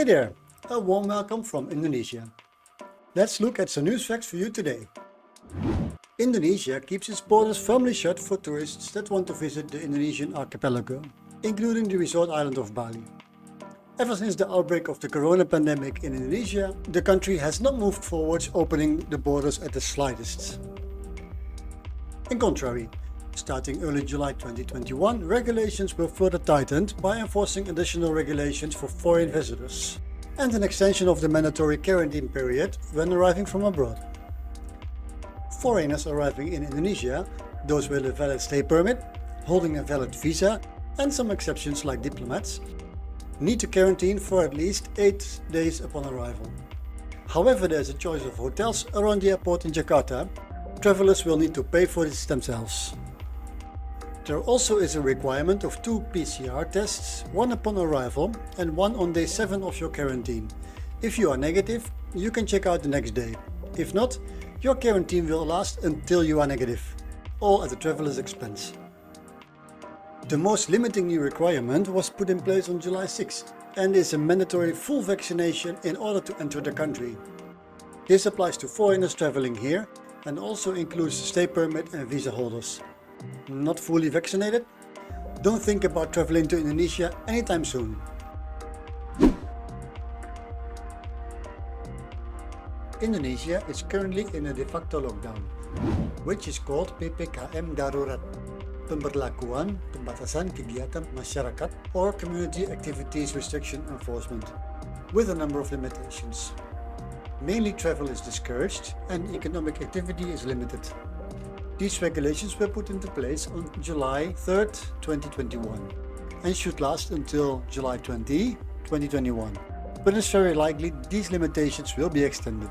Hey there, a warm welcome from Indonesia. Let's look at some news facts for you today. Indonesia keeps its borders firmly shut for tourists that want to visit the Indonesian archipelago, including the resort island of Bali. Ever since the outbreak of the corona pandemic in Indonesia, the country has not moved forwards opening the borders at the slightest. In contrary, starting early July 2021, regulations were further tightened by enforcing additional regulations for foreign visitors and an extension of the mandatory quarantine period when arriving from abroad. Foreigners arriving in Indonesia, those with a valid stay permit, holding a valid visa, and some exceptions like diplomats, need to quarantine for at least 8 days upon arrival. However, there's a choice of hotels around the airport in Jakarta. Travelers will need to pay for this themselves. There also is a requirement of 2 PCR tests, one upon arrival and one on day 7 of your quarantine. If you are negative, you can check out the next day. If not, your quarantine will last until you are negative, all at the traveler's expense. The most limiting new requirement was put in place on July 6th and is a mandatory full vaccination in order to enter the country. This applies to foreigners traveling here and also includes stay permit and visa holders. Not fully vaccinated? Don't think about traveling to Indonesia anytime soon. Indonesia is currently in a de facto lockdown, which is called PPKM darurat, Pemberlakuan, Pembatasan, Kegiatan, Masyarakat, or Community Activities Restriction Enforcement, with a number of limitations. Mainly travel is discouraged and economic activity is limited. These regulations were put into place on July 3rd, 2021 and should last until July 20, 2021, but it's very likely these limitations will be extended.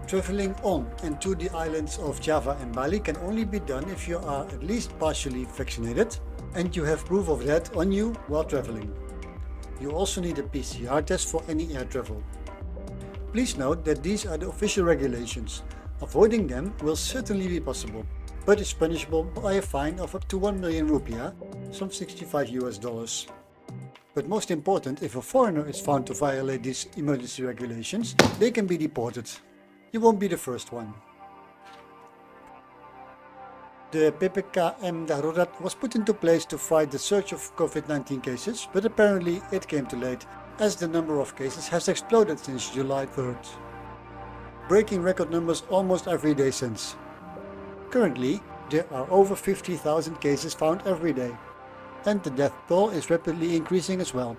Traveling on and to the islands of Java and Bali can only be done if you are at least partially vaccinated and you have proof of that on you while traveling. You also need a PCR test for any air travel. Please note that these are the official regulations. Avoiding them will certainly be possible, but is punishable by a fine of up to 1 million rupiah, some $65. But most important, if a foreigner is found to violate these emergency regulations, they can be deported. You won't be the first one. The PPKM darurat was put into place to fight the surge of COVID-19 cases, but apparently it came too late, as the number of cases has exploded since July 3rd. Breaking record numbers almost every day since. Currently, there are over 50,000 cases found every day, and the death toll is rapidly increasing as well.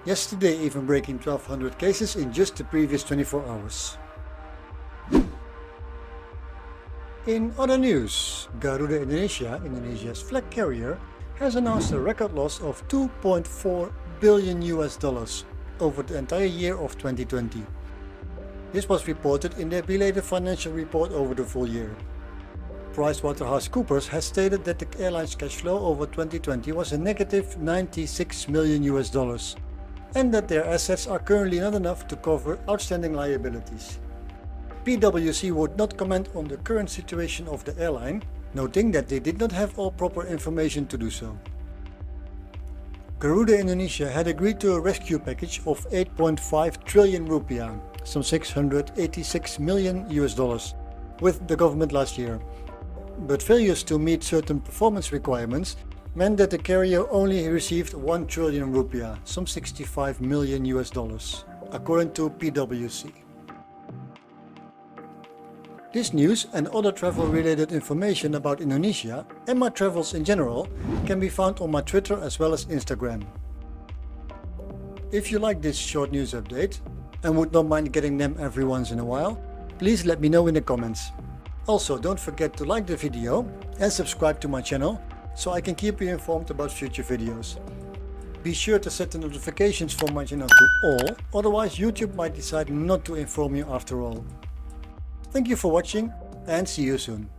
Yesterday even breaking 1,200 cases in just the previous 24 hours. In other news, Garuda Indonesia, Indonesia's flag carrier, has announced a record loss of $2.4 billion over the entire year of 2020. This was reported in their belated financial report over the full year. PricewaterhouseCoopers has stated that the airline's cash flow over 2020 was a negative $96 million, and that their assets are currently not enough to cover outstanding liabilities. PwC would not comment on the current situation of the airline, noting that they did not have all proper information to do so. Garuda Indonesia had agreed to a rescue package of 8.5 trillion rupiah, some $686 million, with the government last year. But failures to meet certain performance requirements meant that the carrier only received 1 trillion rupiah, some $65 million, according to PwC. This news and other travel-related information about Indonesia and my travels in general can be found on my Twitter as well as Instagram. If you like this short news update and would not mind getting them every once in a while, please let me know in the comments. Also, don't forget to like the video and subscribe to my channel so I can keep you informed about future videos. Be sure to set the notifications for my channel to all, otherwise YouTube might decide not to inform you after all. Thank you for watching and see you soon.